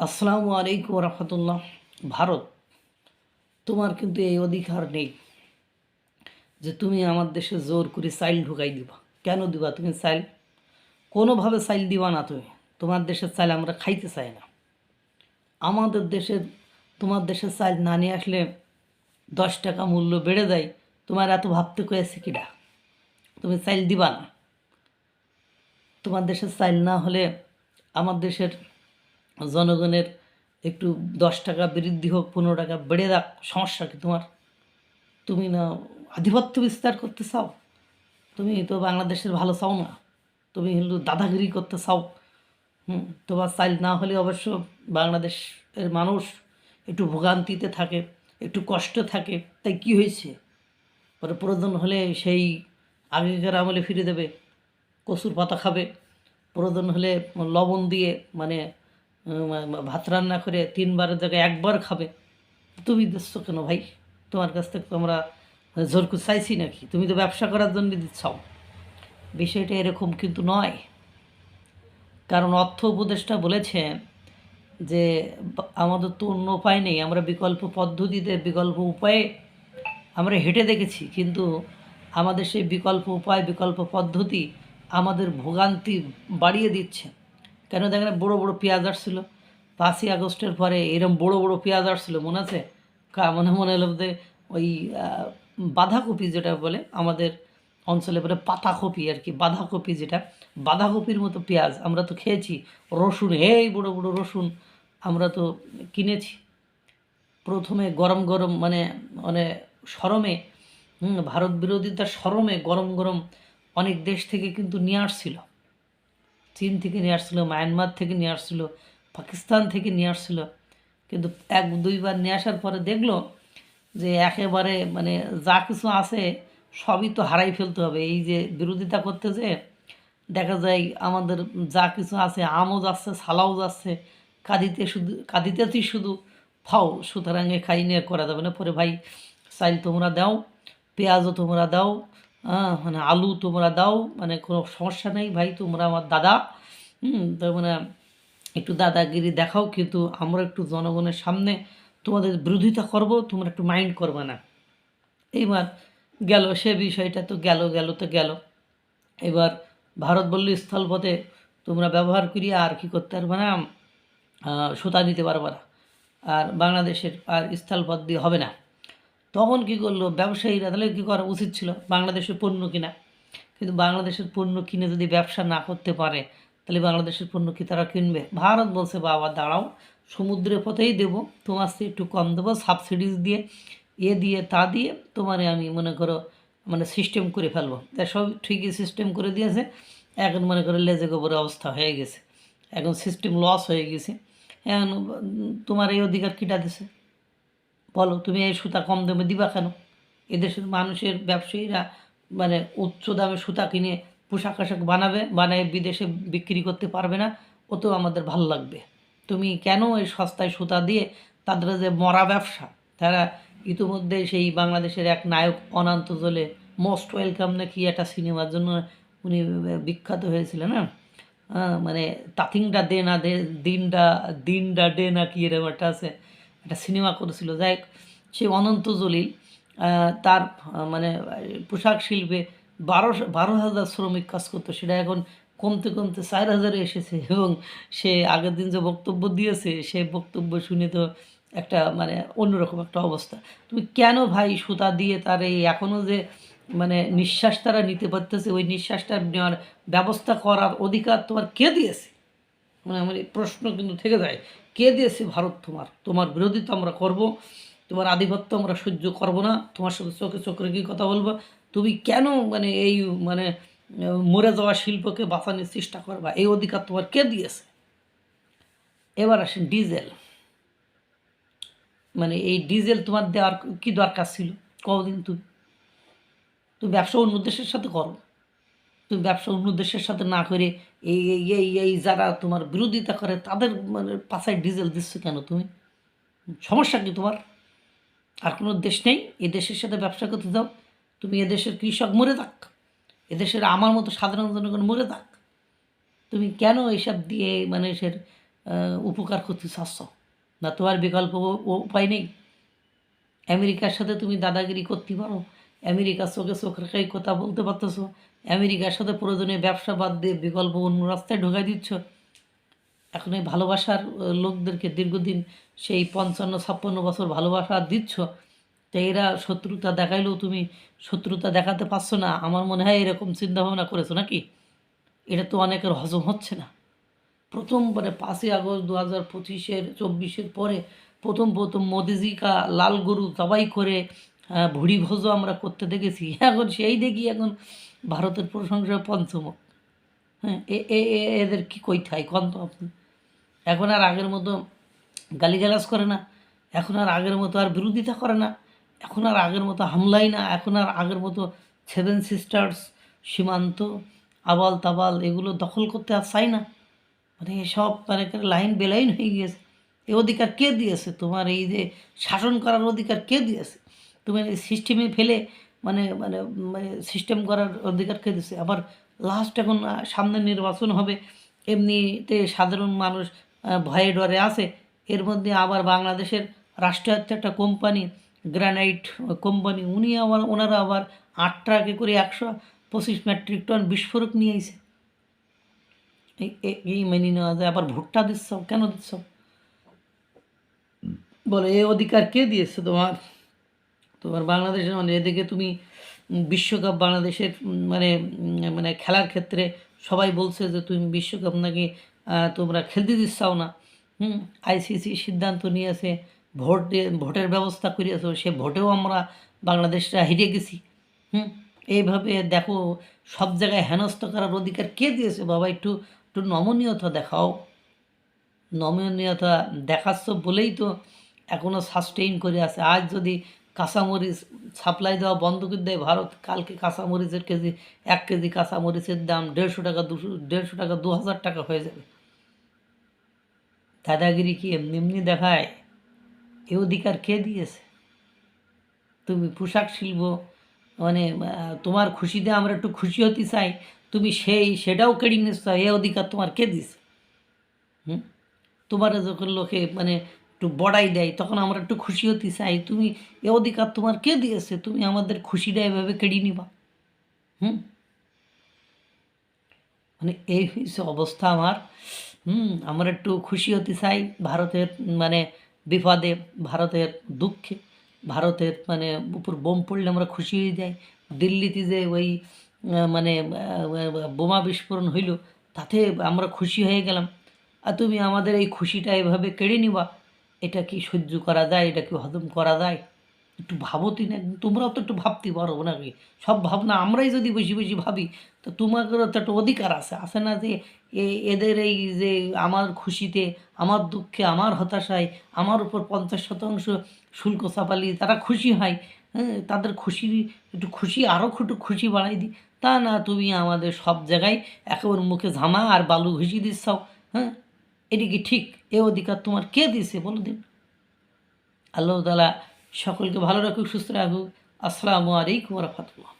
আসসালামু আলাইকুম রহমতুল্লাহ। ভারত, তোমার কিন্তু এই অধিকার নেই যে তুমি আমার দেশে জোর করে চাইল ঢুকাই দিবা। কেন দিবা তুমি চাইল? কোনোভাবে চাইল দিবা না তুমি। তোমার দেশের চাইল আমরা খাইতে চাই না। আমাদের দেশের তোমার দেশের চাইল না নিয়ে আসলে 10 টাকা মূল্য বেড়ে যায়। তোমার এত ভাবতে কয়েছে কিনা? তুমি চাইল দিবা না। তোমার দেশের চাইল না হলে আমার দেশের জনগণের একটু 10 টাকা বৃদ্ধি হোক, 15 টাকা বেড়ে যাক, সমস্যা কি তোমার? তুমি না আধিপত্য বিস্তার করতে চাও? তুমি তো বাংলাদেশের ভালো চাও না, তুমি হলো দাদাগিরি করতে চাও। তোমার চাইল না হলে অবশ্য বাংলাদেশের মানুষ একটু ভোগান্তিতে থাকে, একটু কষ্ট থাকে। তাই কি হয়েছে? পরে প্রয়োজন হলে সেই আগেকার আমলে ফিরে দেবে, কচুর পাতা খাবে। প্রয়োজন হলে লবণ দিয়ে মানে ভাত রান্না করে 3বারের জায়গায় 1বার খাবে। তুমি দিচ্ছ কেন ভাই? তোমার কাছ থেকে তো আমরা জোর করে চাইছি নাকি? তুমি তো ব্যবসা করার জন্য দিচ্ছাও। বিষয়টা এরকম কিন্তু নয়। কারণ অর্থ উপদেষ্টা বলেছে যে আমাদের তো অন্য উপায় নেই, আমরা বিকল্প পদ্ধতিতে বিকল্প উপায়ে আমরা হেঁটে দেখেছি, কিন্তু আমাদের সেই বিকল্প উপায় বিকল্প পদ্ধতি আমাদের ভোগান্তি বাড়িয়ে দিচ্ছে। কেন দেখেন, বড় বড় পেঁয়াজ আসছিল 5ই আগস্টের পরে, এরকম বড় বড় পেঁয়াজ আসছিল, মনে আছে? মনে হলো যে ওই বাঁধাকপি যেটা বলে আমাদের অঞ্চলে বলে পাতাকপি আর কি, বাঁধাকপি যেটা, বাঁধাকপির মতো পেঁয়াজ আমরা তো খেয়েছি। রসুন, এই বড় বড় রসুন আমরা তো কিনেছি। প্রথমে গরম গরম মানে মানে শরমে, ভারত বিরোধিতার শরমে গরম গরম অনেক দেশ থেকে কিন্তু নিয়ে আসছিল। চীন থেকে নিয়ে আসছিল, মায়ানমার থেকে নিয়ে আসছিল, পাকিস্তান থেকে নিয়ে আসছিল। কিন্তু 1-2বার নিয়ে আসার পরে দেখলো যে একেবারে মানে যা কিছু আছে সবই তো হারাই ফেলতে হবে। এই যে বিরোধিতা করতে যে দেখা যায় আমাদের যা কিছু আছে, আমও যাচ্ছে, ছালাও যাচ্ছে, কাঁদিতেছি শুধু ফাও, সুতরাং খাই নিয়ে করা যাবে না। পরে ভাই চাইল তোমরা দাও, পেঁয়াজও তোমরা দাও, মানে আলু তোমরা দাও, মানে কোনো সমস্যা নেই ভাই, তোমরা আমার দাদা। তার মানে একটু দাদাগিরি দেখাও, কিন্তু আমরা একটু জনগণের সামনে তোমাদের বিরোধিতা করব, তোমরা একটু মাইন্ড করবে না। এইবার গেল সে বিষয়টা, তো গেল গেল তো গেল। এবার ভারত বলল স্থলপথে তোমরা ব্যবহার করিয়া আর কি করতে পারবে না, সুতা দিতে পারবে না, আর বাংলাদেশের আর স্থলপথ দিয়ে হবে না। তখন কি করলো ব্যবসায়ীরা? তাহলে কী করা উচিত ছিল? বাংলাদেশের পণ্য কিনা। কিন্তু বাংলাদেশের পণ্য কিনে যদি ব্যবসা না করতে পারে, তাহলে বাংলাদেশের পণ্য কি তারা কিনবে? ভারত বলছে বাবা দাঁড়াও, সমুদ্রের পথেই দেবো, তোমার চেয়ে একটু কম দেবো, সাবসিডিজ দিয়ে দিয়ে তা দিয়ে তোমারে আমি মনে করো মানে সিস্টেম করে ফেলবো। তা সব ঠিকই সিস্টেম করে দিয়েছে। এখন মনে করো লেজে গোবরের অবস্থা হয়ে গেছে, এখন সিস্টেম লস হয়ে গেছে। এখন তোমার এই অধিকার কিটা দিছে? বলো, তুমি এই সুতা কম দামে দিবা কেন? এদেশের মানুষের ব্যবসায়ীরা মানে উচ্চ দামে সুতা কিনে পোশাক আশাক বানায় বিদেশে বিক্রি করতে পারবে না, ওতেও আমাদের ভাল লাগবে। তুমি কেন এই সস্তায় সুতা দিয়ে তাদের যে মরা ব্যবসা, তারা ইতিমধ্যে সেই বাংলাদেশের এক নায়ক অনন্ত জলে মোস্ট ওয়েলকাম নাকি একটা সিনেমার জন্য উনি বিখ্যাত হয়েছিলেন না? মানে তাথিংটা দে না দে, দিনটা ডে না কি এরকম একটা আছে, একটা সিনেমা করেছিল। যাই হোক, সে অনন্ত জলিল তার মানে পোশাক শিল্পে 12,000 শ্রমিক কাজ করতো, সেটা এখন কমতে কমতে 4,000-এ এসেছে। এবং সে আগের দিন যে বক্তব্য দিয়েছে, সে বক্তব্য শুনে তো একটা মানে অন্যরকম একটা অবস্থা। তুমি কেন ভাই সুতা দিয়ে তার এই এখনও যে মানে নিঃশ্বাস তারা নিতে পারতেছে, ওই নিঃশ্বাসটা নেওয়ার ব্যবস্থা করার অধিকার তোমার কে দিয়েছে? মানে আমার এই প্রশ্ন কিন্তু থেকে যায়, কে দিয়েছে ভারত তোমার? তোমার বিরোধিতা আমরা করব, তোমার আধিপত্য আমরা সহ্য করব না, তোমার সাথে চোখে চোখ রেখে কথা বলবো। তুমি কেন মানে এই মানে মরে যাওয়া শিল্পকে বাঁচানোর চেষ্টা করবা? এই অধিকার তোমার কে দিয়েছে? এবার আসেন ডিজেল। মানে এই ডিজেল তোমার দেওয়ার কি দরকার ছিল? কদিন তুমি তুমি ব্যবসা অন্য দেশের সাথে করো। তুমি ব্যবসা অন্য দেশের সাথে না করে এই যারা তোমার বিরোধিতা করে তাদের মানে পাছায় ডিজেল দিচ্ছ কেন তুমি? সমস্যা কি তোমার? আর কোনো দেশ নেই এ দেশের সাথে ব্যবসা করতে যাও? তুমি এদেশের কৃষক মরে থাক, এদেশের আমার মতো সাধারণ জনগণ মরে থাক, তুমি কেন এইসব দিয়ে মানুষের উপকার করতে চাচ্ছ না, তোমার বিকল্প উপায় নেই। আমেরিকার সাথে তুমি দাদাগিরি করতে পারো, আমেরিকার চোখে চোখ রেখাই কথা বলতে পারতেছো, আমেরিকার সাথে প্রয়োজনীয় ব্যবসা বাদ দিয়ে বিকল্প অন্য রাস্তায় ঢোকাই দিচ্ছ। এখন এই ভালোবাসার লোকদেরকে দীর্ঘদিন সেই 55-56 বছর ভালোবাসা দিচ্ছ, তো এরা শত্রুতা দেখাইলেও তুমি শত্রুতা দেখাতে পারছো না। আমার মনে হয় এরকম চিন্তাভাবনা করেছো নাকি? এটা তো অনেকের হজম হচ্ছে না। প্রথমবারে 5ই আগস্ট 2025-24 পরে প্রথম মোদিজি কা লাল গরু জবাই করে ভুড়ি ভোজও আমরা করতে দেখেছি। এখন সেই দেখি এখন ভারতের প্রশংসা পঞ্চমুখ। হ্যাঁ, এদের কি কই থাই কন তো আপনি? এখন আর আগের মতো গালিগালাজ করে না, এখন আর আগের মতো আর বিরোধিতা করে না, এখন আর আগের মতো হামলাই না, এখন আর আগের মতো 7 সিস্টার্স, সীমান্ত, আবাল তাবাল এগুলো দখল করতে আর চাই না। মানে এসব মানে লাইন বেলাইন হয়ে গিয়েছে। এই অধিকার কে দিয়েছে? তোমার এই যে শাসন করার অধিকার কে দিয়েছে? তুমি এই সিস্টেমে ফেলে মানে মানে মানে সিস্টেম করার অধিকার কে দিয়েছে? আবার লাস্ট এখন সামনে নির্বাচন হবে, এমনিতে সাধারণ মানুষ ভয়ে ডরে আছে। এর মধ্যে আবার বাংলাদেশের রাষ্ট্রায়ত্ত একটা কোম্পানি, গ্রানাইট কোম্পানি, ওনারা আবার 8 ট্রাকে করে 125 মেট্রিক টন বিস্ফোরক নিয়ে এসে এই মেনে নেওয়া যায়? আবার ভুট্টা দিচ্ছ কেন দিচ্ছ? বলো এই অধিকার কে দিয়েছে তোমার? তোমার বাংলাদেশের মানে এদিকে তুমি বিশ্বকাপ বাংলাদেশের মানে মানে খেলার ক্ষেত্রে সবাই বলছে যে তুমি বিশ্বকাপ নাকি তোমরা খেলতে দিচ্ছাও না। আইসিসি সিদ্ধান্ত নিয়েছে, ভোটের ব্যবস্থা করিয়েছে, সে ভোটেও আমরা বাংলাদেশটা হেরে গেছি। এইভাবে দেখো সব জায়গায় হেনস্থ করার অধিকার কে দিয়েছে? বাবা একটু একটু নমনীয়তা দেখাও। নমনীয়তা দেখাচ্ছ বলেই তো এখনও সাস্টেইন করে আছে। আজ যদি কাঁচামরিচ সাপ্লাই দেওয়া বন্ধ করে দেয় ভারত, কালকে কাঁচামরিচের কেজি 1 কেজি কাঁচামরিচের দাম 150 টাকা, 150 টাকা, 2000 টাকা হয়ে যাবে। দাদাগিরি কি এমনি এমনি দেখায়? এ অধিকার কে দিয়েছে? তুমি পোশাক শিল্প মানে তোমার খুশিতে আমরা একটু খুশি হতে চাই, তুমি সেটাও কেড়ে নিচ্ছ। এ অধিকার তোমার কে দিছে? তোমার যখন লোকে মানে একটু বড়াই দেয় তখন আমরা একটু খুশি হতে চাই, তুমি এ অধিকার তোমার কে দিয়েছে? তুমি আমাদের খুশিটা এভাবে কেড়ে নিবা? মানে এই হচ্ছে অবস্থা আমার। আমরা একটু খুশি হতে চাই ভারতের মানে বিপদে, ভারতের দুঃখে, ভারতের মানে উপর বোম পড়লে আমরা খুশি হয়ে যাই। দিল্লিতে যে ওই মানে বোমা বিস্ফোরণ হইল তাতে আমরা খুশি হয়ে গেলাম, আর তুমি আমাদের এই খুশিটা এভাবে কেড়ে নিবা? এটা কি সহ্য করা যায়? এটা কি হজম করা যায়? একটু ভাবো না, তোমরাও তো একটু ভাবতে পারো নাকি? সব ভাবনা আমরাই যদি বেশি বেশি ভাবি, তো তোমাদেরও তো একটা অধিকার আছে, আছে না? যে এদের এই যে আমার খুশিতে, আমার দুঃখে, আমার হতাশায় আমার উপর 50% শুল্ক চাপালি তারা খুশি হয়। হ্যাঁ, তাদের খুশি একটু খুশি আরও একটু খুশি বাড়াই দিই। তা না, তুমি আমাদের সব জায়গায় একেবারে মুখে ঝামা আর বালু ঘুষিয়ে দিচ্ছাও। হ্যাঁ, এটি কি ঠিক? এ অধিকার তোমার কে দিছে বলো দিন? আল্লাহ তাআলা সকলকে ভালো রাখুক, সুস্থ রাখুক। আসসালামু আলাইকুম ওয়া রাহমাতুল্লাহ।